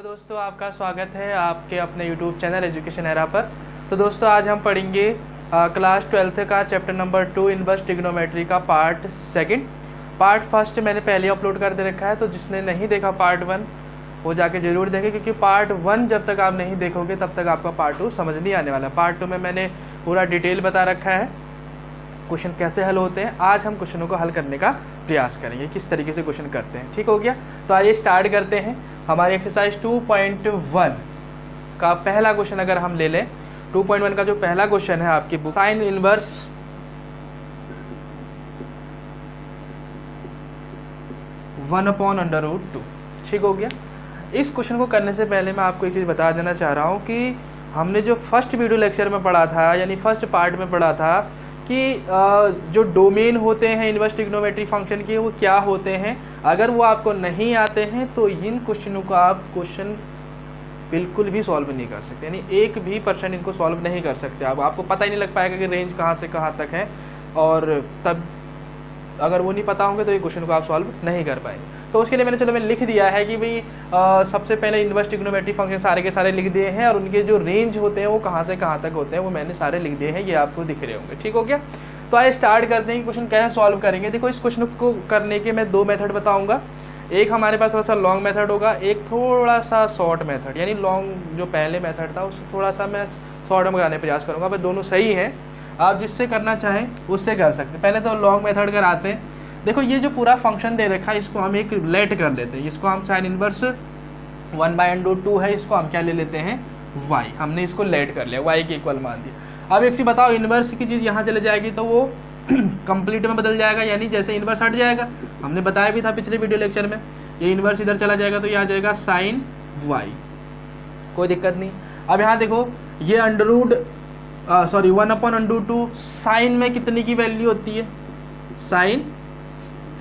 Hello दोस्तों, आपका स्वागत है आपके अपने यूट्यूब चैनल एजुकेशन एरा पर। तो दोस्तों आज हम पढ़ेंगे क्लास 12th का चैप्टर नंबर 2 इनवर्स ट्रिग्नोमेट्री का पार्ट सेकंड। पार्ट फर्स्ट मैंने पहले अपलोड कर दे रखा है, तो जिसने नहीं देखा पार्ट 1 वो जाके ज़रूर देखें, क्योंकि पार्ट 1 जब तक आप नहीं देखोगे तब तक आपका पार्ट 2 समझ नहीं आने वाला। पार्ट 2 में मैंने पूरा डिटेल बता रखा है, क्वेश्चन कैसे हल होते हैं। आज हम क्वेश्चनों को हल करने का प्रयास करेंगे, किस तरीके से क्वेश्चन करते हैं। ठीक हो गया, तो आइए स्टार्ट करते हैं। हमारी एक्सरसाइज 2.1 का पहला क्वेश्चन अगर हम ले लें, 2.1 का जो पहला क्वेश्चन है आपकी book, sine inverse one upon under root 2। ठीक हो गया। इस क्वेश्चन को करने से पहले मैं आपको एक चीज़ बता देना चाह रहा हूँ कि हमने जो फर्स्ट वीडियो लेक्चर में पढ़ा था, यानी फर्स्ट पार्ट में पढ़ा था कि जो डोमेन होते हैं इनवर्स ट्रिग्नोमेट्री फंक्शन के वो क्या होते हैं। अगर वो आपको नहीं आते हैं तो इन क्वेश्चनों को आप क्वेश्चन बिल्कुल भी सॉल्व नहीं कर सकते, यानी 1% इनको सॉल्व नहीं कर सकते। आपको पता ही नहीं लग पाएगा कि रेंज कहाँ से कहाँ तक है, और तब अगर वो नहीं पता होंगे तो ये क्वेश्चन को आप सॉल्व नहीं कर पाएंगे। तो उसके लिए मैंने लिख दिया है कि भाई सबसे पहले इनवर्स ट्रिग्नोमेट्री फंक्शन सारे के सारे लिख दिए हैं, और उनके जो रेंज होते हैं वो कहाँ से कहाँ तक होते हैं वो मैंने सारे लिख दिए हैं, ये आपको दिख रहे होंगे। ठीक हो गया। तो आइए स्टार्ट करते हैं कि क्वेश्चन कैसे सॉल्व करेंगे। देखो, इस क्वेश्चन को करने के मैं 2 मेथड बताऊँगा। एक हमारे पास थोड़ा सा लॉन्ग मेथड होगा, एक थोड़ा सा शॉर्ट मेथड। यानी लॉन्ग जो पहले मेथड था उससे थोड़ा सा मैं शॉर्ट में कराने का प्रयास करूँगा, पर दोनों सही हैं, आप जिससे करना चाहें उससे कर सकते हैं। पहले तो लॉन्ग मेथड कराते हैं। देखो, ये जो पूरा फंक्शन दे रखा है इसको हम एक लेट कर लेते हैं। इसको हम साइन इनवर्स 1/√2 है, इसको हम क्या ले लेते हैं, y। हमने इसको लेट कर लिया, y के इक्वल मान दिया। अब एक चीज़ बताओ, इनवर्स की चीज़ यहाँ चले जाएगी तो वो कंप्लीट में बदल जाएगा, यानी जैसे इनवर्स हट जाएगा, हमने बताया भी था पिछले वीडियो लेक्चर में, ये इनवर्स इधर चला जाएगा तो ये आ जाएगा साइन y, कोई दिक्कत नहीं। अब यहाँ देखो, ये 1/√2 साइन में कितनी की वैल्यू होती है, साइन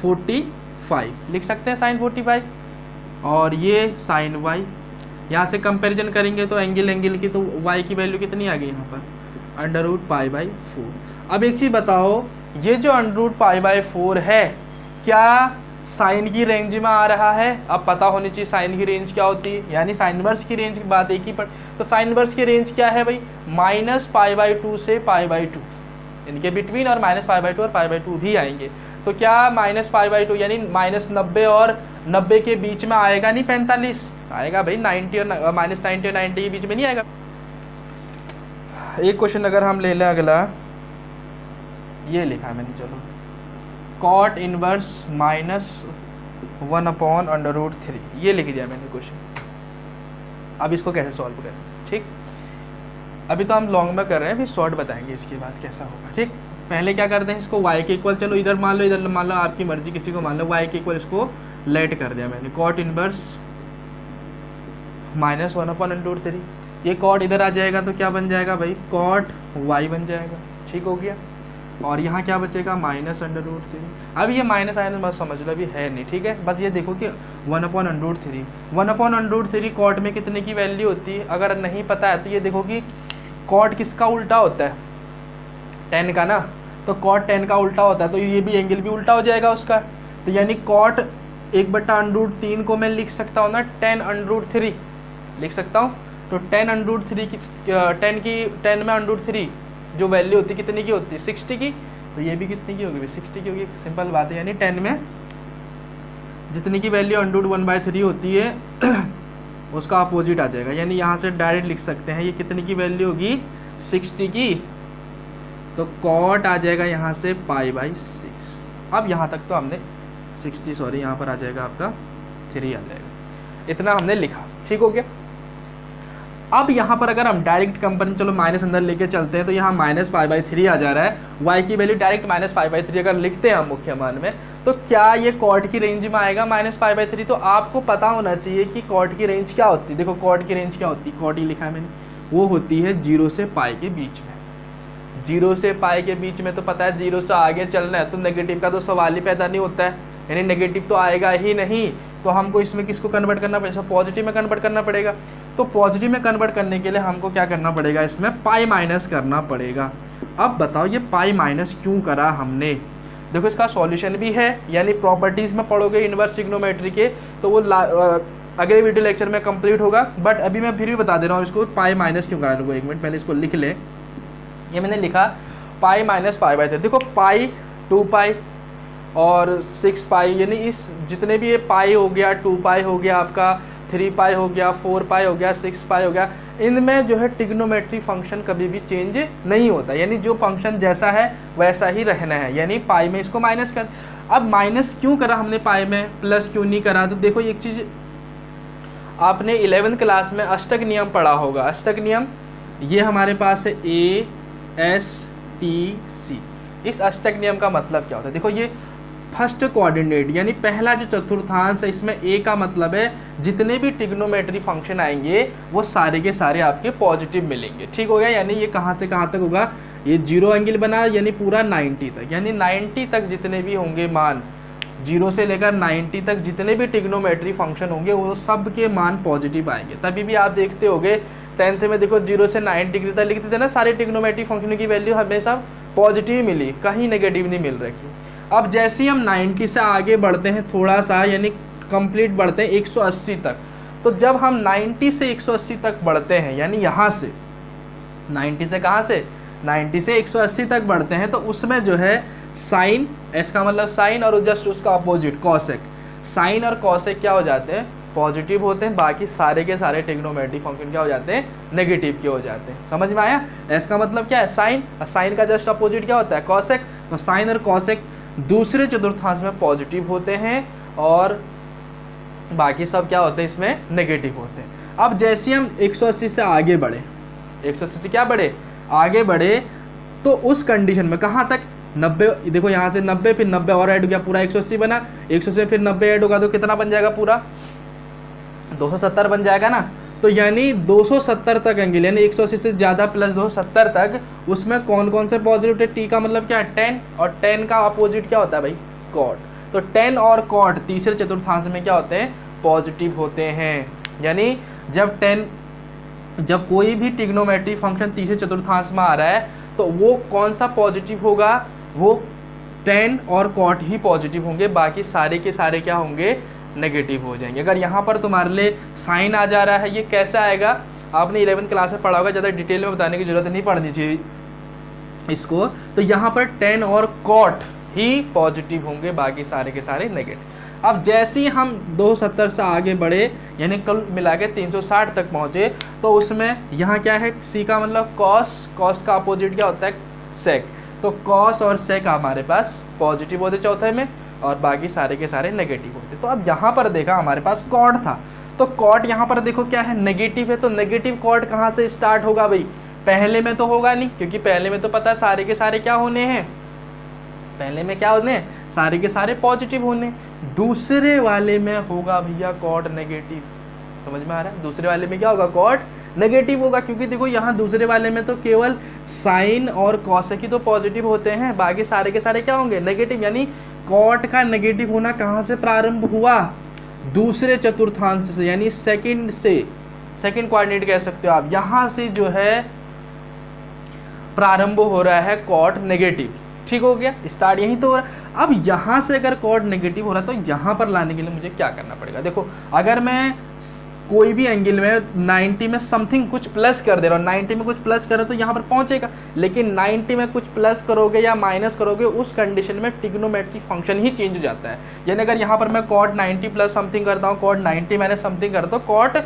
45 लिख सकते हैं, साइन 45, और ये साइन y। यहाँ से कंपैरिजन करेंगे तो एंगल की, तो y की वैल्यू कितनी आ गई यहाँ पर, √π/4। अब एक चीज़ बताओ, ये जो √π/4 है क्या साइन की रेंज में आ रहा है। अब पता होनी चाहिए साइन की रेंज क्या होती है, यानी साइन इनवर्स की रेंज की बात एक ही पर। तो साइन इनवर्स की रेंज क्या है भाई, -π/2 से π/2, इनके बिटवीन, और -π/2 और π/2 भी आएंगे। तो क्या -π/2 यानी -90 और 90 के बीच में आएगा, नहीं 45 आएगा भाई, 90 और -90 और 90 के बीच में नहीं आएगा। एक क्वेश्चन अगर हम ले लें, अगला ये लिखा है मैंने, चलो, कॉट इनवर्स -1/√3, ये लिख दिया मैंने क्वेश्चन। अब इसको कैसे सॉल्व करें, ठीक। अभी तो हम लॉन्ग में कर रहे हैं, अभी शॉर्ट बताएंगे इसके बाद कैसा होगा, ठीक। पहले क्या करते हैं, इसको y के इक्वल, चलो इधर मान लो, इधर मान लो, आपकी मर्जी, किसी को मान लो, y के इक्वल इसको लेट कर दिया मैंने, कॉट इनवर्स -1/√3। ये कॉट इधर आ जाएगा तो क्या बन जाएगा भाई, कॉट y बन जाएगा। ठीक हो गया। और यहाँ क्या बचेगा, -√3। अब ये माइनस आया मत समझ लो, अभी है नहीं, ठीक है। बस ये देखो कि 1/√3 कॉट में कितने की वैल्यू होती है, अगर नहीं पता है तो ये देखो कि कॉट किसका उल्टा होता है, 10 का ना, तो कॉट 10 का उल्टा होता है, तो ये भी एंगल भी उल्टा हो जाएगा उसका। तो यानी कॉट 1/√3 को मैं लिख सकता हूँ ना 10√3 लिख सकता हूँ। तो 10√3 की 10 में √3 जो वैल्यू होती है कितनी की होती है, 60 की। तो ये भी कितनी की होगी, 60 की होगी, सिंपल बात है। यानी 10 में जितनी की वैल्यू √1/3 होती है उसका अपोजिट आ जाएगा। यानी यहाँ से डायरेक्ट लिख सकते हैं, ये कितनी की वैल्यू होगी, 60 की, तो कॉट आ जाएगा यहाँ से π/6। अब यहाँ तक तो हमने 60, यहाँ पर आ जाएगा आपका 3 आ जाएगा, इतना हमने लिखा। ठीक हो गया। अब यहाँ पर अगर हम डायरेक्ट कंपेरिजन, चलो माइनस अंदर लेके चलते हैं, तो यहाँ -π/3 आ जा रहा है, y की वैल्यू डायरेक्ट -π/3 अगर लिखते हैं हम मुख्य मान में, तो क्या ये कॉट की रेंज में आएगा -π/3। तो आपको पता होना चाहिए कि कॉट की रेंज क्या होती है। देखो, कॉट की रेंज क्या होती है, कॉट ही लिखा है मैंने, वो होती है 0 से π के बीच में। 0 से π के बीच में तो पता है 0 से आगे चलना है तो नेगेटिव का तो सवाल ही पैदा नहीं होता है, यानी नेगेटिव तो आएगा ही नहीं। तो हमको इसमें किसको कन्वर्ट करना पड़ेगा, पॉजिटिव में कन्वर्ट करना पड़ेगा। तो पॉजिटिव में कन्वर्ट करने के लिए हमको क्या करना पड़ेगा, इसमें पाई माइनस करना पड़ेगा। अब बताओ ये पाई माइनस क्यों करा हमने। देखो, इसका सॉल्यूशन भी है, यानी प्रॉपर्टीज़ में पढ़ोगे इनवर्स ट्रिग्नोमेट्री के, तो वो अगले वीडियो लेक्चर में कंप्लीट होगा, बट अभी मैं फिर भी बता दे रहा हूँ इसको पाई माइनस क्यों करा लूँगा। 1 मिनट पहले इसको लिख ले। ये मैंने लिखा पाई माइनस पाई बाई 3। देखो पाई 2 पाई और 6 पाई, यानी इस जितने भी ये पाई हो गया, 2 पाई हो गया आपका, 3 पाई हो गया, 4 पाई हो गया, 6 पाई हो गया, इनमें जो है ट्रिग्नोमेट्री फंक्शन कभी भी चेंज नहीं होता, यानी जो फंक्शन जैसा है वैसा ही रहना है। यानी पाई में इसको माइनस कर, अब माइनस क्यों करा हमने पाई में, प्लस क्यों नहीं करा? तो देखो एक चीज़ आपने 11th क्लास में अष्टक नियम पढ़ा होगा। अष्टक नियम ये हमारे पास है ASTC। इस अष्टक नियम का मतलब क्या होता है? देखो ये फर्स्ट कोऑर्डिनेट यानी पहला जो चतुर्थांश है, इसमें ए का मतलब है जितने भी ट्रिग्नोमेट्री फंक्शन आएंगे वो सारे के सारे आपके पॉजिटिव मिलेंगे। ठीक हो गया? यानी ये कहाँ से कहाँ तक होगा? ये 0 एंगल बना, यानी पूरा 90 तक, यानी 90 तक जितने भी होंगे मान, 0 से लेकर 90 तक जितने भी ट्रिग्नोमेट्री फंक्शन होंगे वो सब के मान पॉजिटिव आएंगे। तभी भी आप देखते होगे 10th में देखो 0 से 90 डिग्री तक लिखते थे ना, सारे ट्रिग्नोमेट्री फंक्शन की वैल्यू हमेशा पॉजिटिव मिली, कहीं नेगेटिव नहीं मिल रही। अब जैसे ही हम 90 से आगे बढ़ते हैं थोड़ा सा, यानी कंप्लीट बढ़ते हैं 180 तक, तो जब हम 90 से 180 तक बढ़ते हैं, यानी यहाँ से 90 से कहाँ से 90 से 180 तक बढ़ते हैं, तो उसमें जो है साइन, एस का मतलब साइन, और जस्ट उसका अपोजिट कॉसेक, साइन और कॉसेक क्या हो जाते हैं? पॉजिटिव होते हैं। बाकी सारे के सारे ट्रिग्नोमेट्री फंक्शन क्या हो जाते हैं? नेगेटिव के हो जाते हैं। समझ में आया? एस का मतलब क्या है? साइन, और साइन का जस्ट अपोजिट क्या होता है? कॉसेक। तो साइन और कॉसेक दूसरे चतुर्थांश में पॉजिटिव होते हैं और बाकी सब क्या होते हैं? इसमें नेगेटिव होते हैं। अब जैसे हम 180 से आगे बढ़े, 180 से क्या बढ़े? आगे बढ़े, तो उस कंडीशन में कहाँ तक? 90। देखो यहाँ से 90, फिर 90 और ऐड हो गया, पूरा 180 बना। 180 से फिर 90 ऐड होगा तो कितना बन जाएगा? पूरा 270 बन जाएगा ना। तो यानी 270 तक एंगल, यानी 180 से ज़्यादा प्लस 270 तक, उसमें कौन कौन से पॉजिटिव थे? टी का मतलब क्या है? 10, और 10 का अपोजिट क्या होता है भाई? कॉट। तो 10 और कॉट तीसरे चतुर्थांश में क्या होते हैं? पॉजिटिव होते हैं। यानी जब कोई भी ट्रिग्नोमेट्री फंक्शन तीसरे चतुर्थांश में आ रहा है तो वो कौन सा पॉजिटिव होगा? वो 10 और कॉट ही पॉजिटिव होंगे, बाकी सारे के सारे क्या होंगे? नेगेटिव हो जाएंगे। अगर यहाँ पर तुम्हारे लिए साइन आ जा रहा है, ये कैसे आएगा? आपने 11th क्लास में पढ़ा होगा, ज़्यादा डिटेल में बताने की जरूरत नहीं पड़नी चाहिए इसको। तो यहाँ पर 10 और कॉट ही पॉजिटिव होंगे, बाकी सारे के सारे नेगेटिव। अब जैसे ही हम 270 से आगे बढ़े, यानी कल मिला के 360 तक पहुँचे, तो उसमें यहाँ क्या है? सी का मतलब कॉस, कॉस का अपोजिट क्या होता है? सेक। तो कॉस और सेक हमारे पास पॉजिटिव होते चौथे में, और बाकी सारे के सारे नेगेटिव होते। तो अब यहाँ पर देखा हमारे पास कॉट था, तो कॉट यहाँ पर देखो क्या है? नेगेटिव है। तो नेगेटिव कॉट कहाँ से स्टार्ट होगा भाई? पहले में तो होगा नहीं, क्योंकि पहले में तो पता है सारे के सारे क्या होने हैं? पहले में क्या होने हैं? सारे के सारे पॉजिटिव होने। दूसरे वाले में होगा भैया कॉट नेगेटिव। समझ में आ रहा है? दूसरे वाले में क्या होगा? कॉट नेगेटिव होगा, क्योंकि देखो यहाँ दूसरे वाले में तो केवल साइन और कॉसेक ही तो पॉजिटिव होते हैं, बाकी सारे के सारे क्या होंगे? नेगेटिव। यानी कॉट का नेगेटिव होना कहाँ से प्रारंभ हुआ? दूसरे चतुर्थांश से, यानी सेकंड से, सेकंड कोऑर्डिनेट कह सकते हो आप। यहाँ से जो है प्रारंभ हो रहा है कॉट नेगेटिव। ठीक हो गया? स्टार्ट यहीं तो हो रहा है। अब यहाँ से अगर कॉट नेगेटिव हो रहा है तो यहाँ पर लाने के लिए मुझे क्या करना पड़ेगा? देखो अगर मैं कोई भी एंगल में 90 में समथिंग कुछ प्लस कर दे रहा हूँ, 90 में कुछ प्लस करो तो यहाँ पर पहुँचेगा, लेकिन 90 में कुछ प्लस करोगे या माइनस करोगे, उस कंडीशन में ट्रिग्नोमेट्री फंक्शन ही चेंज हो जाता है। यानी अगर यहाँ पर मैं कॉट 90 प्लस समथिंग करता हूँ, कॉट 90 माइनस समथिंग करता हूँ, कॉट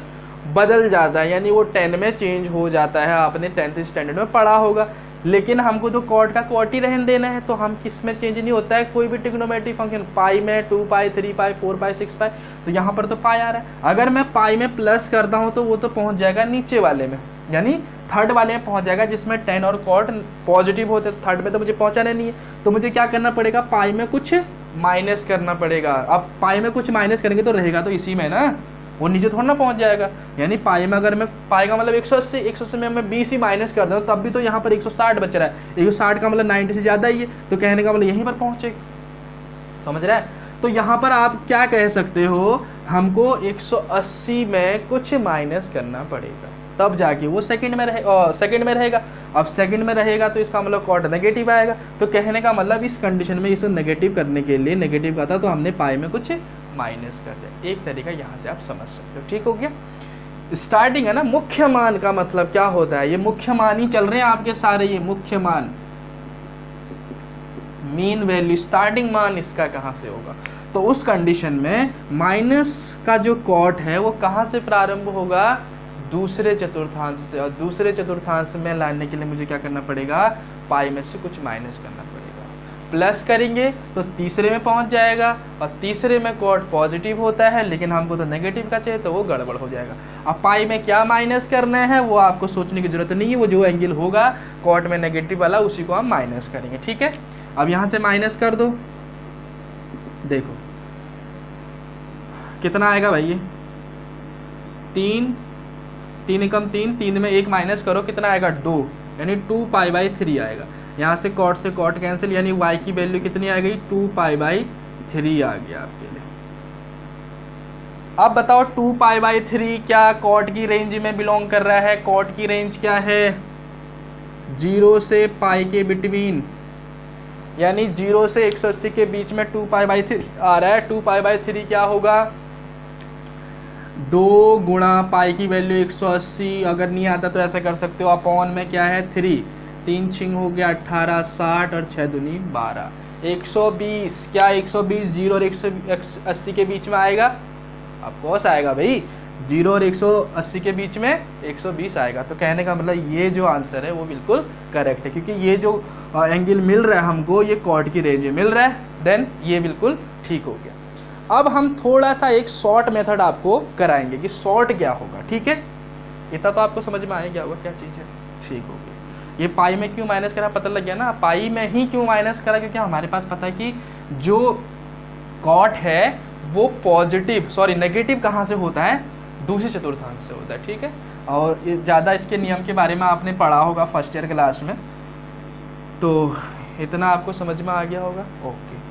बदल जाता है, यानी वो 10 में चेंज हो जाता है। आपने 10th स्टैंडर्ड में पढ़ा होगा। लेकिन हमको तो कॉट का कॉट ही रहने देना है, तो हम किस में चेंज नहीं होता है? कोई भी ट्रिग्नोमेट्री फंक्शन, पाई में 2 पाई 3 पाई 4 पाई 6 पाई, तो यहाँ पर तो पाई आ रहा है। अगर मैं पाई में प्लस करता हूँ तो वो तो पहुँच जाएगा नीचे वाले में, यानी थर्ड वाले में पहुँच जाएगा, जिसमें 10 और कॉट पॉजिटिव होते। थर्ड में तो मुझे पहुँचाना नहीं है, तो मुझे क्या करना पड़ेगा? पाई में कुछ माइनस करना पड़ेगा। अब पाई में कुछ माइनस करेंगे तो रहेगा तो इसी में ना, वो नीचे थोड़ा ना पहुंच जाएगा। यानी पाई में अगर मैं, पाई का मतलब 180 में मैं 20 ही माइनस कर दूँ तब भी तो यहाँ पर 160 बच रहा है। 160 का मतलब 90 से ज़्यादा ही है, तो कहने का मतलब यहीं पर पहुँचेगा। समझ रहा है? तो यहाँ पर आप क्या कह सकते हो? हमको 180 में कुछ माइनस करना पड़ेगा, तब जाके वो सेकंड में रहेगा। अब सेकंड में रहेगा तो इसका मतलब कॉट नेगेटिव आएगा। तो कहने का मतलब इस कंडीशन में इसको नेगेटिव करने के लिए, नेगेटिव का था तो हमने पाई में कुछ माइनस कर दें। एक तरीका यहाँ से आप समझ सकते हो, ठीक हो गया। स्टार्टिंग है ना, मुख्य मान का मतलब क्या होता है, ये मुख्य मान ही चल रहे हैं आपके सारे, ये मुख्य मान, मीन वैल्यू, स्टार्टिंग मान इसका कहाँ से होगा। तो उस कंडीशन में माइनस का जो कॉट है वो कहाँ से प्रारंभ होगा, दूसरे चतुर्थांश से। और दूसरे चतुर्थांश में लाने के लिए मुझे क्या करना पड़ेगा, पाई में से कुछ माइनस करना पड़ेगा। प्लस करेंगे तो तीसरे में पहुंच जाएगा, और तीसरे में कॉट पॉजिटिव होता है, लेकिन हमको तो नेगेटिव का चाहिए, तो वो गड़बड़ हो जाएगा। अब पाई में क्या माइनस करना है वो आपको सोचने की जरूरत नहीं है, वो जो एंगल होगा कॉट में नेगेटिव वाला उसी को हम माइनस करेंगे, ठीक है। अब यहाँ से माइनस कर दो, देखो कितना आएगा भाई, ये 3, 3 एकम 3, 3 में 1 माइनस करो, कितना आएगा 2, यानी 2π/3 आएगा। यहाँ से कॉट कैंसिल, यानी y की वैल्यू कितनी आ गई, 2π/3 आ गया आपके लिए। अब बताओ 2π/3 क्या कॉट की रेंज में बिलोंग कर रहा है, कॉट की रेंज क्या है, 0 से पाई के बिटवीन, यानी 0 से 180 के बीच में 2π/3 आ रहा है। 2π/3 क्या होगा, 2 गुणा पाई की वैल्यू 180, अगर नहीं आता तो ऐसा कर सकते हो, अपॉन में क्या है 3, 3 छिंग हो गया 18, 60 और 6 दूनी 12, 120। क्या 120 0 और 180 के बीच में आएगा, ऑफकोर्स आएगा भाई, 0 और 180 के बीच में 120 आएगा। तो कहने का मतलब ये जो आंसर है वो बिल्कुल करेक्ट है, क्योंकि ये जो एंगल मिल रहा है हमको ये कॉट की रेंज में मिल रहा है, देन ये बिल्कुल ठीक हो गया। अब हम थोड़ा सा एक शॉर्ट मेथड आपको कराएंगे कि शॉर्ट क्या होगा, ठीक है। इतना तो आपको समझ में आएगा होगा क्या चीज़ है, ठीक हो गया। ये पाई में क्यों माइनस करा पता लग गया ना, पाई में ही क्यों माइनस करा, क्योंकि हमारे पास पता है कि जो कॉट है वो नेगेटिव कहाँ से होता है, दूसरे चतुर्थांश से होता है, ठीक है। और ज़्यादा इसके नियम के बारे में आपने पढ़ा होगा फर्स्ट ईयर क्लास में, तो इतना आपको समझ में आ गया होगा, ओके।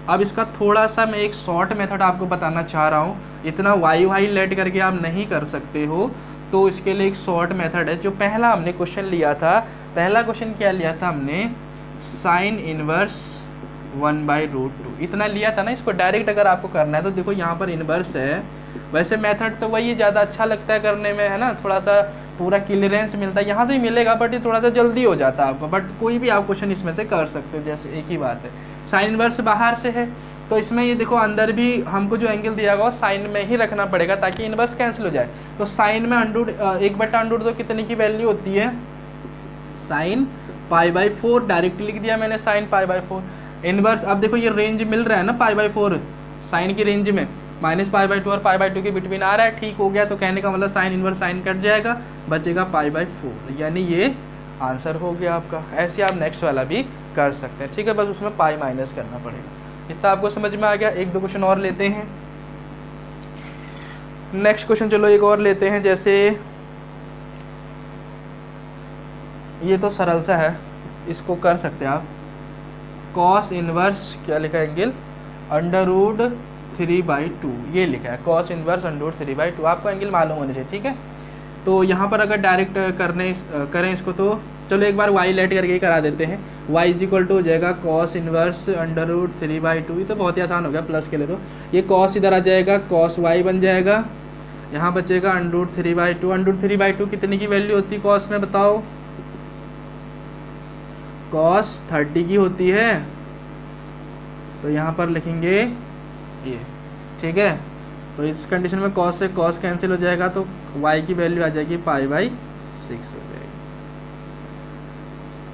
अब इसका थोड़ा सा मैं एक शॉर्ट मेथड आपको बताना चाह रहा हूँ, इतना वाई लेट करके आप नहीं कर सकते हो, तो इसके लिए एक शॉर्ट मेथड है। जो पहला हमने क्वेश्चन लिया था, पहला क्वेश्चन क्या लिया था हमने, साइन इनवर्स 1/√2 इतना लिया था ना। इसको डायरेक्ट अगर आपको करना है तो देखो यहाँ पर इनवर्स है, वैसे मेथड तो वही ज़्यादा अच्छा लगता है करने में, है ना, थोड़ा सा पूरा क्लियरेंस मिलता है, यहाँ से ही मिलेगा, बट ये थोड़ा सा जल्दी हो जाता है आपको। बट कोई भी आप क्वेश्चन इसमें से कर सकते हो, जैसे एक ही बात है, साइन इनवर्स बाहर से है तो इसमें ये देखो अंदर भी हमको जो एंगल दिया गया साइन में ही रखना पड़ेगा ताकि इनवर्स कैंसिल हो जाए। तो साइन में 1/√2 कितने की वैल्यू होती है, साइन π/4, डायरेक्ट लिख दिया मैंने साइन π/4 इनवर्स। अब देखो ये रेंज मिल रहा है ना π/4, साइन की रेंज में -π/2 और π/2 के बिटवीन आ रहा है, ठीक हो गया। तो कहने का मतलब साइन इनवर्स साइन कट जाएगा, बचेगा π/4, यानी ये आंसर हो गया आपका। ऐसे आप नेक्स्ट वाला भी कर सकते हैं, ठीक है, बस उसमें पाई माइनस करना पड़ेगा। इतना आपको समझ में आ गया। एक दो क्वेश्चन और लेते हैं, नेक्स्ट क्वेश्चन चलो एक और लेते हैं। जैसे ये तो सरल सा है, इसको कर सकते हैं आप, कॉस इनवर्स क्या लिखा है एंगल √3/2 ये लिखा है, कॉस इनवर्स √3/2, आपको एंगल मालूम होने चाहिए, ठीक है। तो यहाँ पर अगर डायरेक्ट करें इसको, तो चलो एक बार y लेट करके ही करा देते हैं। y = हो जाएगा कॉस इनवर्स √3/2, ये तो बहुत ही आसान हो गया, प्लस के लिए तो ये कॉस इधर आ जाएगा, कॉस y बन जाएगा, यहाँ बचेगा √3/2। √3/2 कितने की वैल्यू होती है कॉस में, बताओ, कॉस 30 की होती है, तो यहाँ पर लिखेंगे ये, ठीक है। तो इस कंडीशन में कॉस से कॉस कैंसिल हो जाएगा, तो y की वैल्यू आ जाएगी π/6 हो जाएगी।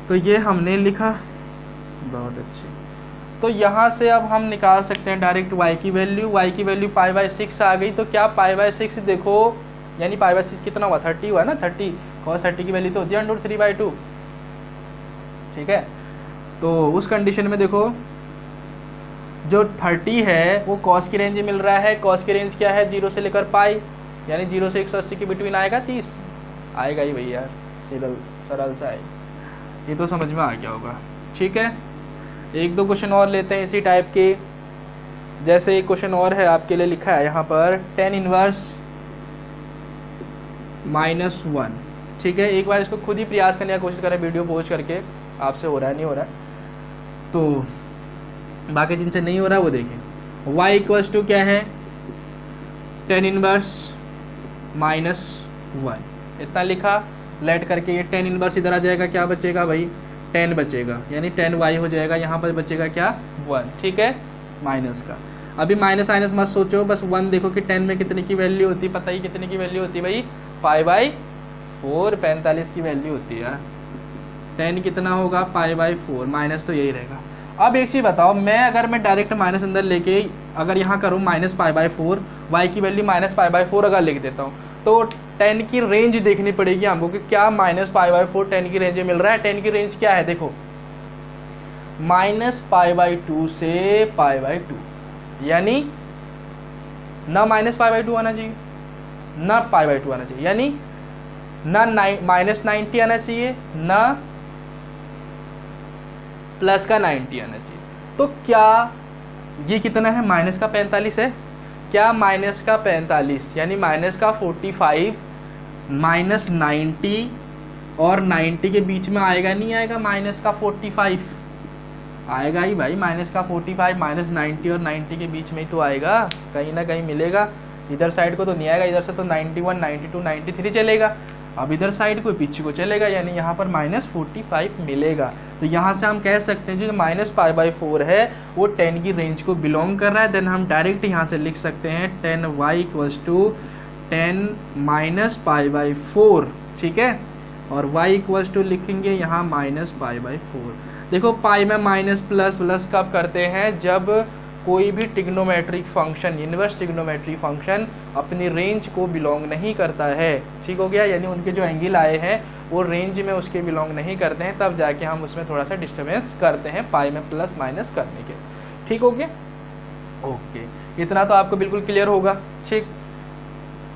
तो ये हमने लिखा, बहुत अच्छे। तो यहाँ से अब हम निकाल सकते हैं डायरेक्ट y की वैल्यू π/6 आ गई। तो क्या π/6 देखो, यानी π/6 कितना हुआ, 30 हुआ ना, 30 cos 30 की वैल्यू तो होती है √3/2, ठीक है। तो उस कंडीशन में देखो जो 30 है वो कॉस की रेंज में मिल रहा है, कॉस की रेंज क्या है 0 से लेकर पाई, यानी 0 से 180 के बिटवीन आएगा, 30 आएगा ही भैया, सरल सा है, ये तो समझ में आ गया होगा, ठीक है। एक दो क्वेश्चन और लेते हैं इसी टाइप के। जैसे एक क्वेश्चन और है आपके लिए लिखा है यहाँ पर, tan इनवर्स -1, ठीक है। एक बार इसको खुद ही प्रयास करने का कोशिश करें, वीडियो पोस्ट करके, आपसे हो रहा है नहीं हो रहा है, तो बाकी जिनसे नहीं हो रहा है वो देखें। y = क्या है, टेन इनवर्स माइनस वन, इतना लिखा। लेट करके ये टेन इनवर्स इधर आ जाएगा, क्या बचेगा भाई 10 बचेगा, यानी 10y हो जाएगा। यहाँ पर बचेगा क्या 1, ठीक है, माइनस का। अभी माइनस माइनस मत सोचो, बस 1 देखो कि 10 में कितने की वैल्यू होती है, पता ही कितने की वैल्यू होती है भाई 5/4, 45 की वैल्यू होती है यार। 10 कितना होगा 5/4, माइनस तो यही रहेगा। अब एक चीज़ बताओ, मैं डायरेक्ट माइनस अंदर लेके अगर यहाँ करूँ -5/4, y की वैल्यू -5/4 अगर लिख देता हूँ, तो 10 की रेंज देखनी पड़ेगी हमको कि क्या -5/4 10 की रेंज में मिल रहा है। 10 की रेंज क्या है, देखो -π/2 से π/2, यानी ना -π/2 आना चाहिए ना π/2 आना चाहिए, यानी ना -90 आना चाहिए ना प्लस का 90 आना चाहिए। तो क्या ये कितना है, माइनस का 45 है, क्या माइनस का 45 यानी माइनस का 45 -90 और 90 के बीच में आएगा नहीं आएगा, माइनस का 45 आएगा ही भाई। माइनस का 45 -90 और 90 के बीच में ही तो आएगा, कहीं ना कहीं मिलेगा। इधर साइड को तो नहीं आएगा, इधर से तो 91, 92, 93 चलेगा। अब इधर साइड को पीछे को चलेगा, यानी यहाँ पर -45 मिलेगा। तो यहाँ से हम कह सकते हैं जो -π/4 है वो 10 की रेंज को बिलोंग कर रहा है। देन हम डायरेक्ट यहाँ से लिख सकते हैं 10y = 10 - π/4, ठीक है, और y = लिखेंगे यहाँ -π/4। देखो पाई में माइनस प्लस प्लस कब करते हैं, जब कोई भी trigonometric function, inverse trigonometric function अपनी रेंज को बिलोंग नहीं करता है, ठीक हो गया, यानी उनके जो एंगल आए हैं वो रेंज में उसके बिलोंग नहीं करते हैं, तब जाके हम उसमें थोड़ा सा डिस्टर्बेंस करते हैं पाई में प्लस माइनस करने के, ठीक हो गया, ओके। इतना तो आपको बिल्कुल क्लियर होगा, ठीक।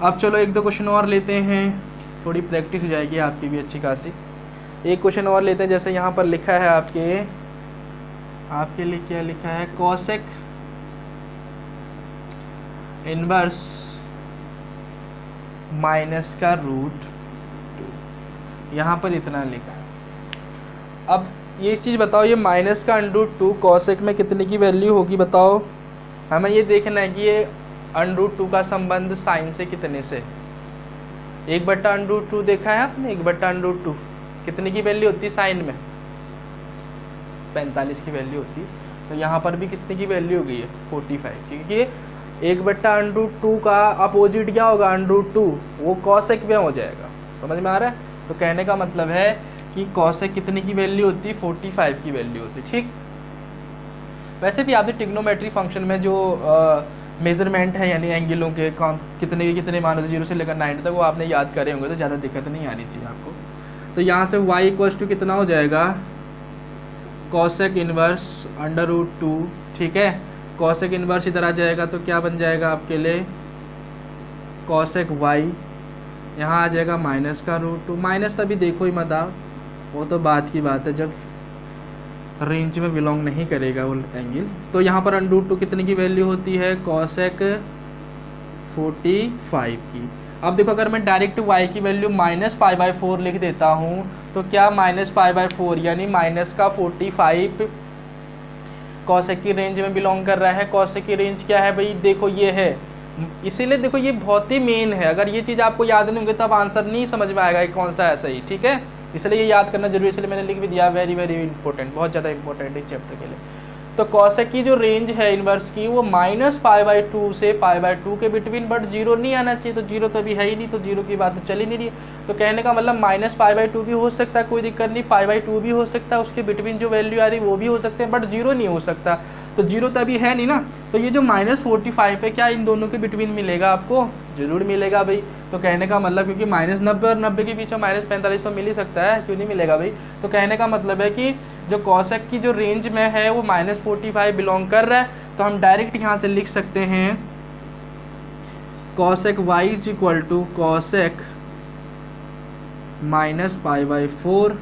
अब चलो एक दो क्वेश्चन और लेते हैं, थोड़ी प्रैक्टिस हो जाएगी आपकी भी अच्छी खासी। एक क्वेश्चन और लेते हैं, जैसे यहाँ पर लिखा है आपके लिए क्या लिखा है, कोसेक इनवर्स माइनस का √2, यहाँ पर इतना लिखा है। अब ये चीज़ बताओ, ये माइनस का √2 कोसेक में कितने की वैल्यू होगी बताओ। हमें ये देखना है कि ये √2 का संबंध साइन से कितने से, 1/√2 देखा है आपने, 1/√2 कितने की वैल्यू होती है साइन में, 45 की वैल्यू होती है। तो यहाँ पर भी कितने की वैल्यू हो गई है 45, क्योंकि 1/√2 का अपोजिट क्या होगा √2, वो कॉसेक में हो जाएगा, समझ में आ रहा है। तो कहने का मतलब है कि कॉसेक कितने की वैल्यू होती है 45 की वैल्यू होती है, ठीक। वैसे भी आपने ट्रिग्नोमेट्री फंक्शन में जो मेजरमेंट है यानी एंगलों के कितने मान होते 0 से लेकर 90 तक, वो आपने याद करे होंगे, तो ज़्यादा दिक्कत नहीं आनी चाहिए आपको। तो यहाँ से y = कितना हो जाएगा कोसेक इनवर्स √2, ठीक है। कोसेक इनवर्स इधर आ जाएगा तो क्या बन जाएगा आपके लिए कोसेक y, यहाँ आ जाएगा माइनस का √2, माइनस तभी देखो ही मत आओ, वो तो बात की बात है जब रेंज में बिलोंग नहीं करेगा वो एंगल। तो यहाँ पर √2 कितने की वैल्यू होती है कोसेक 45 की। अब देखो अगर मैं डायरेक्ट y की वैल्यू -π/4 लिख देता हूँ, तो क्या -π/4 यानी माइनस का 45 कॉसेक की रेंज में बिलोंग कर रहा है। कॉसेक की रेंज क्या है भाई, देखो ये है, इसीलिए देखो ये बहुत ही मेन है। अगर ये चीज़ आपको याद नहीं होगी तब आंसर नहीं समझ में आएगा कि कौन सा है सही, ठीक है, इसलिए ये याद करना जरूरी है, इसलिए मैंने लिख भी दिया, वेरी वेरी इंपॉर्टेंट, बहुत ज़्यादा इंपॉर्टेंट है इस चैप्टर के लिए। तो कॉसेक की जो रेंज है इनवर्स की वो -π/2 से π/2 के बिटवीन, बट 0 नहीं आना चाहिए, तो 0 तो अभी है ही नहीं, तो 0 की बात तो चल ही नहीं रही है। तो कहने का मतलब -π/2 भी हो सकता है, कोई दिक्कत नहीं, π/2 भी हो सकता है, उसके बिटवीन जो वैल्यू आ रही वो भी हो सकते हैं, बट 0 नहीं हो सकता। तो 0 तो अभी है नहीं ना, तो ये जो -45 है क्या इन दोनों के बिटवीन मिलेगा आपको, जरूर मिलेगा भाई। तो कहने का मतलब क्योंकि -90 और 90 के बीच में -45 तो मिल ही सकता है, क्यों नहीं मिलेगा भाई। तो कहने का मतलब है कि जो कॉसेक की जो रेंज में है वो -45 बिलोंग कर रहा है। तो हम डायरेक्ट यहाँ से लिख सकते हैं कॉसेक y = कॉसेक -π/4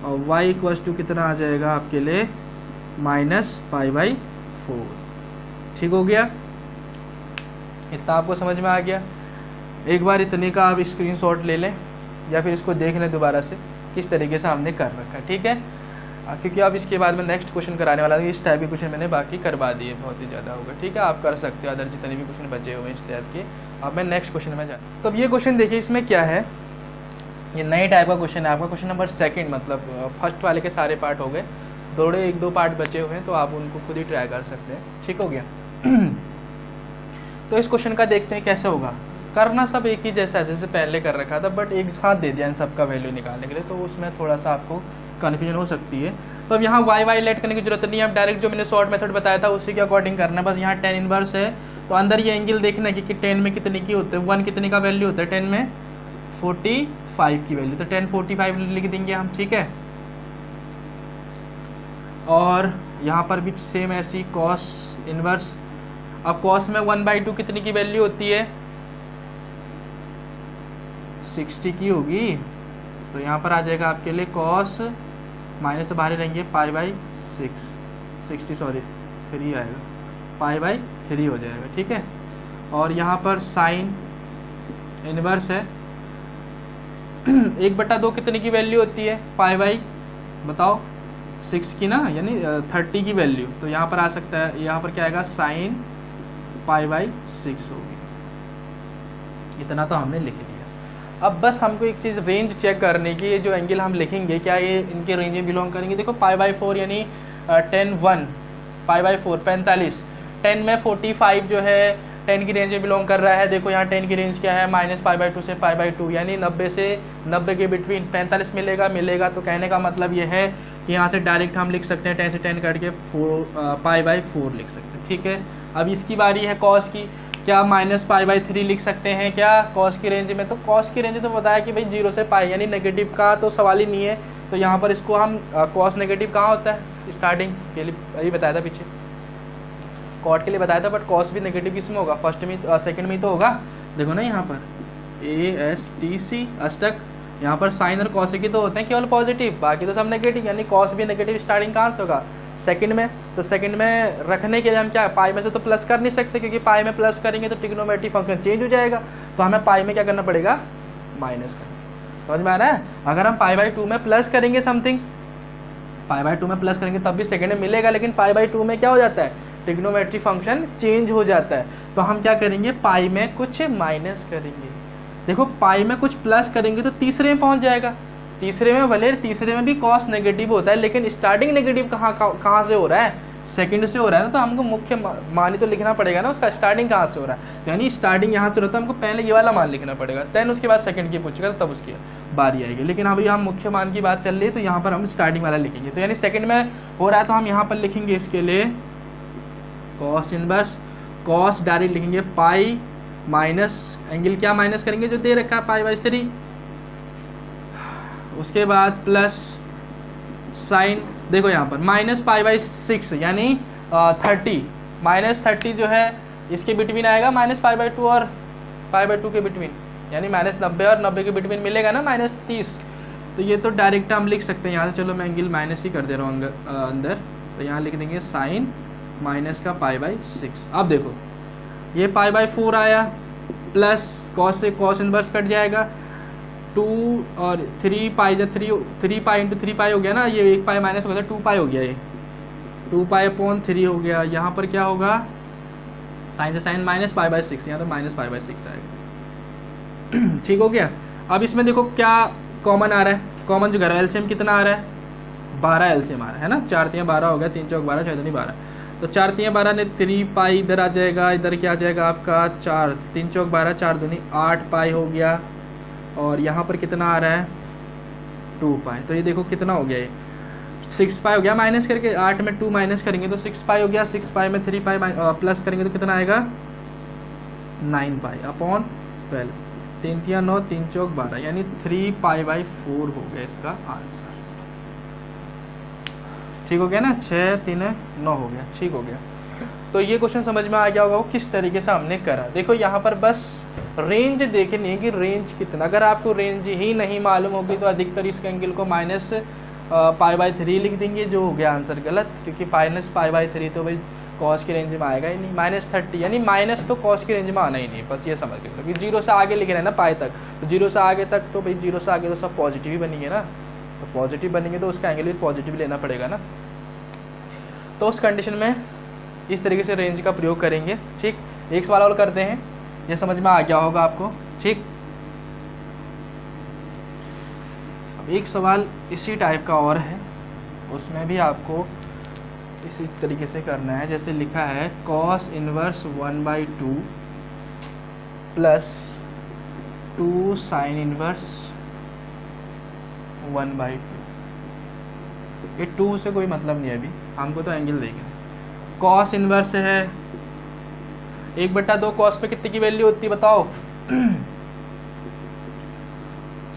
और y = कितना आ जाएगा आपके लिए -π/4, ठीक हो गया, इतना आपको समझ में आ गया। एक बार इतने का आप स्क्रीनशॉट ले लें या फिर इसको देख लें दोबारा से किस तरीके से हमने कर रखा है, ठीक है। क्योंकि अब इसके बाद में नेक्स्ट क्वेश्चन कराने वाला था, इस टाइप के क्वेश्चन मैंने बाकी करवा दिए, बहुत ही ज़्यादा होगा। ठीक है, आप कर सकते हो अदर जितने भी क्वेश्चन बचे हुए इस टाइप के। अब मैं नेक्स्ट क्वेश्चन में तो अब ये क्वेश्चन देखिए, इसमें क्या है, ये नए टाइप का क्वेश्चन है आपका, क्वेश्चन नंबर 2, मतलब फर्स्ट वाले के सारे पार्ट हो गए, थोड़े 1-2 पार्ट बचे हुए हैं, तो आप उनको खुद ही ट्राई कर सकते हैं। ठीक हो गया। तो इस क्वेश्चन का देखते हैं कैसे होगा। करना सब एक ही जैसा है जैसे पहले कर रखा था, बट एक साथ दे दिया इन सबका वैल्यू निकालने के लिए, तो उसमें थोड़ा सा आपको कन्फ्यूजन हो सकती है। तो अब यहाँ वाई लेट करने की जरूरत नहीं है, अब डायरेक्ट जो मैंने शॉर्ट मेथड बताया था उसी के अकॉर्डिंग करना है। बस यहाँ tan इनवर्स है, तो अंदर ये एंगल देखना है कि 10 में कितने की होते हैं, 1 कितने का वैल्यू होता है 10 में, 45 की वैल्यू, तो 10 45 लिख देंगे हम। ठीक है, और यहाँ पर भी सेम ऐसी cos इनवर्स। अब cos में 1/2 कितनी की वैल्यू होती है, 60 की होगी, तो यहाँ पर आ जाएगा आपके लिए cos माइनस तो बाहर ही रहेंगे π/6, 60 सॉरी 3 आएगा, π/3 हो जाएगा। ठीक है, और यहाँ पर साइन इनवर्स है 1/2 कितने की वैल्यू होती है, बताओ 6 की ना, यानी 30 की वैल्यू, तो यहाँ पर आ सकता है, यहाँ पर क्या आएगा साइन π/6 होगी। इतना तो हमने लिख लिया। अब बस हमको एक चीज़ रेंज चेक करने की, ये जो एंगल हम लिखेंगे क्या ये इनके रेंज में बिलोंग करेंगे। देखो π/4 यानी 10 1 π/4 45, 10 में 45 जो है 10 की रेंज में बिलोंग कर रहा है। देखो यहाँ 10 की रेंज क्या है, -π/2 से π/2, यानी 90 से 90 के बिटवीन 45 मिलेगा। तो कहने का मतलब ये है कि यहाँ से डायरेक्ट हम लिख सकते हैं 10 से 10 कट के π/4 लिख सकते हैं। ठीक है, अब इसकी बारी है कॉस की, क्या -π/3 लिख सकते हैं क्या कॉस की रेंज में। तो कॉस की रेंज तो बताया कि भाई 0 से पाई, यानी नेगेटिव का तो सवाल ही नहीं है। तो यहाँ पर इसको हम कॉस नेगेटिव कहाँ होता है, स्टार्टिंग के लिए अभी बताया था, पीछे कॉट के लिए बताया था, बट कॉस भी नेगेटिव किस में होगा, फर्स्ट में सेकंड में ही तो होगा। देखो ना यहाँ पर ASTC अष्टक, यहाँ पर साइन और कॉस की तो होते हैं केवल पॉजिटिव, बाकी तो सब नेगेटिव, यानी कॉस भी नेगेटिव स्टार्टिंग कहाँ से होगा, सेकंड में। तो सेकंड में रखने के लिए हम क्या, पाई में से तो प्लस कर नहीं सकते, क्योंकि पाई में प्लस करेंगे तो ट्रिग्नोमेट्रिक फंक्शन चेंज हो जाएगा, तो हमें पाई में क्या करना पड़ेगा, माइनस करना। समझ में आ रहा है। अगर हम π/2 में प्लस करेंगे समथिंग, π/2 में प्लस करेंगे तब भी सेकंड में मिलेगा, लेकिन π/2 में क्या हो जाता है, ट्रिग्नोमेट्रिक फंक्शन चेंज हो जाता है। तो हम क्या करेंगे, पाई में कुछ माइनस करेंगे। देखो पाई में कुछ प्लस करेंगे तो तीसरे में पहुंच जाएगा, तीसरे में भले तीसरे में भी कॉस नेगेटिव होता है, लेकिन स्टार्टिंग नेगेटिव कहाँ से हो रहा है, सेकंड से हो रहा है ना। तो हमको मुख्य मान ही तो लिखना पड़ेगा ना, उसका स्टार्टिंग कहाँ से हो रहा है, तो यानी स्टार्टिंग यहाँ से होता है, हमको पहले ये वाला मान लिखना पड़ेगा, देन उसके बाद सेकंड की पूछेगा तब उसकी बारी आएगी। लेकिन अभी हम मुख्य मान की बात चल रही है, तो यहाँ पर हम स्टार्टिंग वाला लिखेंगे। तो यानी सेकंड में हो रहा है तो हम यहाँ पर लिखेंगे इसके लिए कॉस इनवर्स, कॉस डायरेक्ट लिखेंगे पाई माइनस एंगल क्या माइनस करेंगे जो दे रखा है π/3, उसके बाद प्लस साइन, देखो यहाँ पर -π/6 यानी 30, -30 जो है इसके बिटवीन आएगा, -π/2 और π/2 के बिटवीन, यानी -90 और 90 के बिटवीन मिलेगा ना -30। तो ये तो डायरेक्ट हम लिख सकते हैं यहाँ से, चलो मैं एंगल माइनस ही कर दे रहा हूँ अंदर, तो यहाँ लिख देंगे साइन माइनस का π/6। अब देखो ये π/4 आया, प्लस कॉस से कॉस इनवर्स कट जाएगा, 2 और 3π जब 3π इंटू 3π हो गया ना, ये 1π माइनस हो गया 2π हो गया, ये 2π/3 हो गया। यहाँ पर क्या होगा, साइन से साइन -π/6, यहाँ तो -π/6 आएगा। ठीक हो गया। अब इसमें देखो क्या कॉमन आ रहा है, कॉमन जो घर एलसीएम कितना आ रहा है, 12 एलसीएम आ रहा है ना, 4 3 12 हो गया, 3 चौक 12 6 दूनी 12, तो 4 3 12 ने 3π इधर आ जाएगा, इधर क्या आ जाएगा आपका 4 3 चौक 12 4 दूनी 8π हो गया, और यहाँ पर कितना आ रहा है 2π। तो ये देखो कितना हो गया, ये 6π हो गया, माइनस करके 8 में 2 माइनस करेंगे तो 6π हो गया, 6π में 3π प्लस करेंगे तो कितना आएगा 9π/12, 3 3 9 3 चौक 12, यानी 3π/4 हो गया इसका आंसर। ठीक हो गया ना, 6 3 9 हो गया, ठीक हो गया। तो ये क्वेश्चन समझ में आ गया होगा वो किस तरीके से हमने करा। देखो यहाँ पर बस रेंज देखनी है कि रेंज कितना, अगर आपको रेंज ही नहीं मालूम होगी तो अधिकतर इस एंगल को -π/3 लिख देंगे, जो हो गया आंसर गलत, क्योंकि -π/3 तो भाई कॉस की रेंज में आएगा ही नहीं। -30 यानी माइनस तो कॉस की रेंज में आना ही नहीं, बस ये समझ लो कि 0 से आगे लिख रहे हैं ना पाई तक, तो 0 से आगे तक तो भाई 0 से आगे तो सब पॉजिटिव ही बनेंगे ना, तो पॉजिटिव बनेंगे तो उसका एंगल भी पॉजिटिव लेना पड़ेगा ना। तो उस कंडीशन में इस तरीके से रेंज का प्रयोग करेंगे। ठीक, एक सवाल और करते हैं, ये समझ में आ गया होगा आपको। ठीक, अब एक सवाल इसी टाइप का और है, उसमें भी आपको इसी तरीके से करना है। जैसे लिखा है cos inverse 1/2 plus 2 sine inverse 1/2। ये 2 से कोई मतलब नहीं है, अभी हमको तो एंगल देखना है। कॉस इनवर्स है 1/2, कॉस पे कितने की वैल्यू होती है बताओ?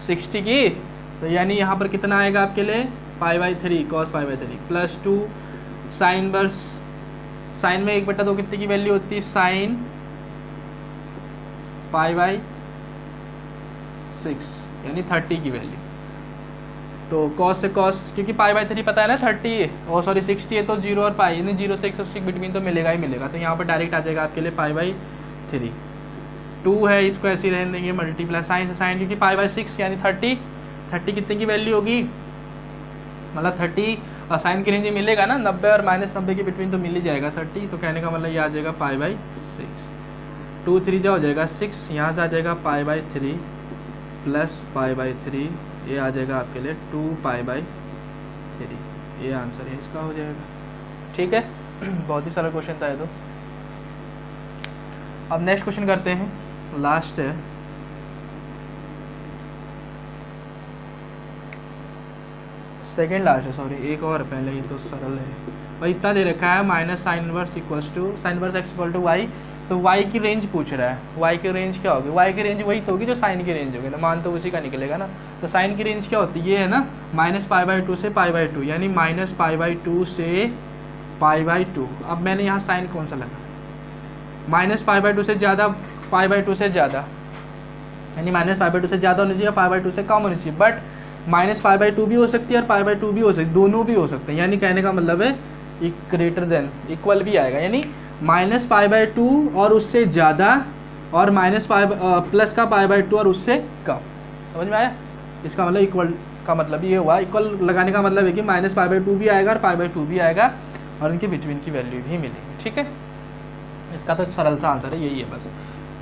60 की। तो यानी यहाँ पर कितना आएगा आपके लिए? π/3 cos π/3 plus 2 sine inverse, sine में 1/2 कितने की वैल्यू होती है? साइन π/6 यानी 30 की वैल्यू। तो cos से cos, क्योंकि π/3 पता है ना 30 और सॉरी 60 है, तो 0 और पाई यानी 0 से 180 बिटवीन तो मिलेगा ही मिलेगा। तो यहाँ पर डायरेक्ट आ जाएगा आपके लिए π/3। 2 है, इसको ऐसे ही रहने देंगे मल्टीप्लाई साइन से साइन, क्योंकि π/6 यानी 30 कितने की वैल्यू होगी? मतलब 30 और साइन की रेंज में मिलेगा ना, 90 और -90 के बिटवीन तो मिल ही जाएगा 30। तो कहने का मतलब ये आ जाएगा π/6। 2 3 जा हो जाएगा 6, यहाँ से आ जाएगा π/3 प्लस π/3, ये आ जाएगा आपके लिए 2π/3। ये आंसर है इसका हो जाएगा। ठीक है, बहुत ही सरल क्वेश्चन था ये तो। अब नेक्स्ट क्वेश्चन करते हैं, लास्ट है। सेकेंड लास्ट है, सॉरी एक और पहले, ये तो सरल है भाई। इतना दे रखा है minus sine inverse equals to sine inverse X equal to Y. तो वाई की रेंज पूछ रहा है, वाई की रेंज क्या होगी? वाई की रेंज वही तो होगी जो साइन की रेंज होगी ना, मान तो उसी का निकलेगा ना। तो साइन की रेंज क्या होती है? ये है ना -π/2 से π/2, यानी -π/2 से π/2। अब मैंने यहाँ साइन कौन सा लगा? -π/2 से ज़्यादा, π/2 से ज़्यादा, यानी -π/2 से ज़्यादा होनी चाहिए, π/2 से कम होनी चाहिए। बट -π/2 भी हो सकती है और π/2 भी हो सकती है, दोनों भी हो सकते हैं। यानी कहने का मतलब है ग्रेटर देन, इक्वल भी आएगा, यानी -π/2 और उससे ज़्यादा, और प्लस का π/2 और उससे कम। समझ में आया? इसका मतलब इक्वल का मतलब ये हुआ, इक्वल लगाने का मतलब है कि -π/2 भी आएगा और π/2 भी आएगा और इनके बिटवीन की वैल्यू भी मिलेगी। ठीक है, इसका तो सरल सा आंसर है, यही है बस।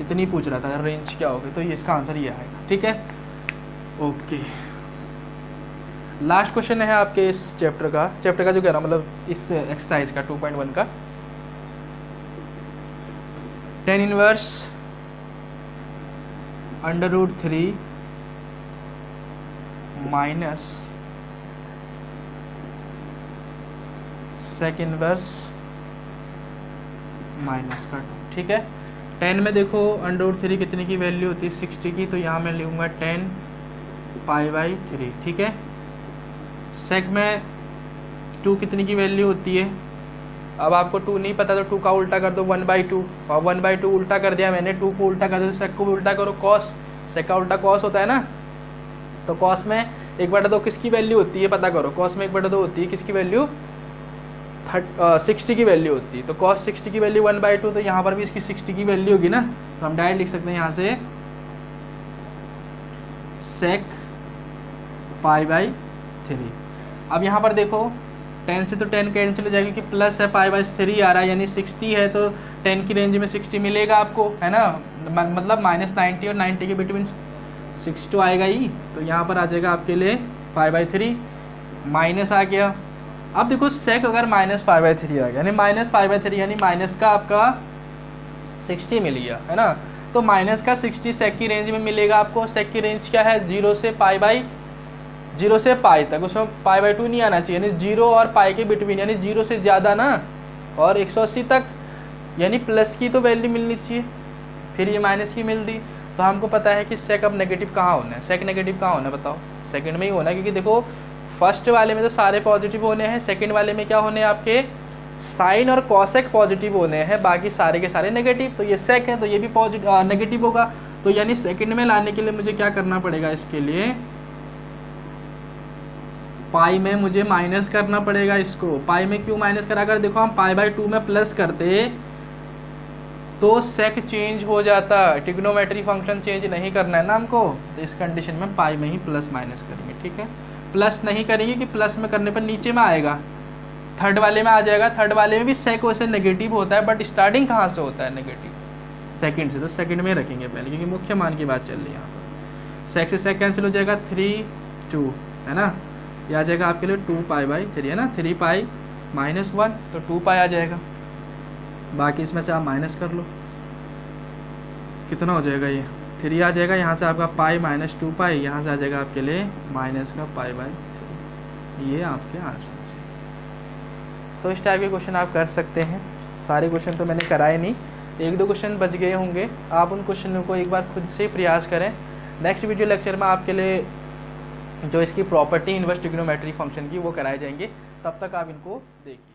इतनी पूछ रहा था रेंज क्या होगी, तो ये इसका आंसर ये आएगा। ठीक है, ओके। लास्ट क्वेश्चन है आपके इस चैप्टर का जो कह रहा मतलब इस एक्सरसाइज का 2.1 का। tan inverse √3 minus sec inverse minus का 2। ठीक है, tan में देखो √3 कितने की वैल्यू होती है? 60 की। तो यहाँ मैं लिखूँगा tan π/3। ठीक है, sec में 2 कितने की वैल्यू होती है? अब आपको 2 नहीं पता तो 2 का उल्टा कर दो 1/2, और 1/2 उल्टा कर दिया मैंने, 2 को उल्टा कर दो, sec को भी उल्टा करो, cos, sec का उल्टा cos होता है ना। तो cos में 1/2 किसकी वैल्यू होती है पता करो? cos में 1/2 होती है किसकी वैल्यू? 60 की वैल्यू होती है। तो cos 60 की वैल्यू 1/2, तो यहाँ पर भी इसकी 60 की वैल्यू होगी ना। तो हम डायरेक्ट लिख सकते हैं यहाँ से sec π/3। अब यहाँ पर देखो tan से तो tan कैंसिल हो जाएगी कि प्लस है, π/3 आ रहा है, यानी 60 है तो tan की रेंज में 60 मिलेगा आपको, है ना। मतलब -90 और 90 के बिटवीन 60 तो आएगा ही। तो यहाँ पर आ जाएगा आपके लिए π/3, माइनस आ गया। अब देखो sec अगर -π/3 आ गया, यानी -π/3 यानी माइनस का आपका 60 मिल गया, है ना। तो माइनस का 60 sec की रेंज में मिलेगा आपको। sec की रेंज क्या है? 0 से पाई तक, उसमें π/2 नहीं आना चाहिए, यानी 0 और पाई के बिटवीन, यानी 0 से ज़्यादा ना, और 180 तक, यानी प्लस की तो वैल्यू मिलनी चाहिए, फिर ये माइनस की मिल दी। तो हमको पता है कि sec अब नेगेटिव कहाँ होना है? sec नेगेटिव कहाँ होना है बताओ? सेकंड में ही होना है, क्योंकि देखो फर्स्ट वाले में तो सारे पॉजिटिव होने हैं, सेकंड वाले में क्या होने हैं आपके? साइन और कॉसेक पॉजिटिव होने हैं, बाकी सारे के सारे नेगेटिव। तो ये sec है तो ये भी पॉजिटिव नेगेटिव होगा। तो यानी सेकंड में लाने के लिए मुझे क्या करना पड़ेगा? इसके लिए पाई में मुझे माइनस करना पड़ेगा इसको। पाई में क्यों माइनस करा? अगर देखो हम π/2 में प्लस करते तो sec चेंज हो जाता, ट्रिग्नोमेट्री फंक्शन चेंज नहीं करना है ना हमको। तो इस कंडीशन में पाई में ही प्लस माइनस करेंगे। ठीक है, प्लस नहीं करेंगे कि प्लस में करने पर नीचे में आएगा, थर्ड वाले में आ जाएगा। थर्ड वाले में भी सेक वैसे नेगेटिव होता है, बट स्टार्टिंग कहाँ से होता है नेगेटिव, सेकंड से, तो सेकंड में रखेंगे पहले, क्योंकि मुख्य मान की बात चल रही है यहाँ पर। सेक से सेक कैंसिल हो जाएगा, 3 2 है ना, ये आ जाएगा आपके लिए 2π/3 है ना, 3π -1 तो 2π आ जाएगा। बाकी इसमें से आप माइनस कर लो, कितना हो जाएगा, ये 3 आ जाएगा, यहाँ से आपका पाई माइनस 2π, यहाँ से आ जाएगा आपके लिए माइनस का π/3, ये आपके आंसर। तो इस टाइप के क्वेश्चन आप कर सकते हैं। सारे क्वेश्चन तो मैंने कराए नहीं, 1-2 क्वेश्चन बच गए होंगे, आप उन क्वेश्चनों को एक बार खुद से प्रयास करें। नेक्स्ट वीडियो लेक्चर में आपके लिए जो इसकी प्रॉपर्टी इनवर्स ट्रिग्नोमेट्रिक फंक्शन की वो कराए जाएंगे, तब तक आप इनको देखिए।